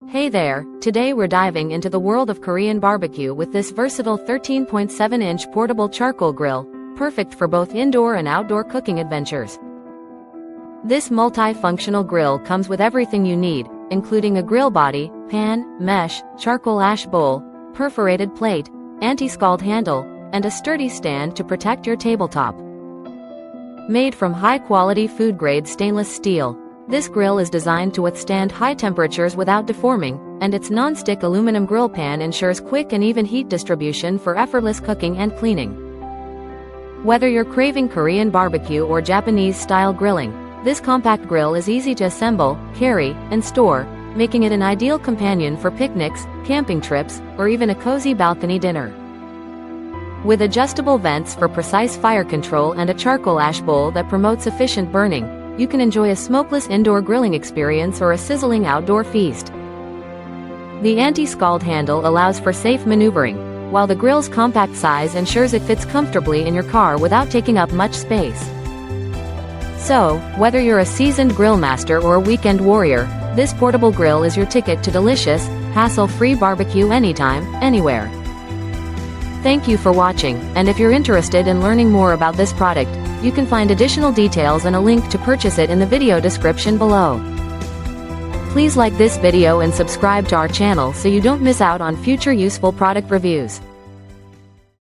Hey there, today we're diving into the world of Korean barbecue with this versatile 13.7-inch portable charcoal grill, perfect for both indoor and outdoor cooking adventures. This multi-functional grill comes with everything you need, including a grill body, pan, mesh, charcoal ash bowl, perforated plate, anti-scald handle, and a sturdy stand to protect your tabletop. Made from high-quality food-grade stainless steel, this grill is designed to withstand high temperatures without deforming, and its non-stick aluminum grill pan ensures quick and even heat distribution for effortless cooking and cleaning. Whether you're craving Korean barbecue or Japanese-style grilling, this compact grill is easy to assemble, carry, and store, making it an ideal companion for picnics, camping trips, or even a cozy balcony dinner. With adjustable vents for precise fire control and a charcoal ash bowl that promotes efficient burning, you can enjoy a smokeless indoor grilling experience or a sizzling outdoor feast. The anti-scald handle allows for safe maneuvering, while the grill's compact size ensures it fits comfortably in your car without taking up much space. So, whether you're a seasoned grill master or a weekend warrior, this portable grill is your ticket to delicious, hassle-free barbecue anytime, anywhere. Thank you for watching, and if you're interested in learning more about this product, you can find additional details and a link to purchase it in the video description below. Please like this video and subscribe to our channel so you don't miss out on future useful product reviews.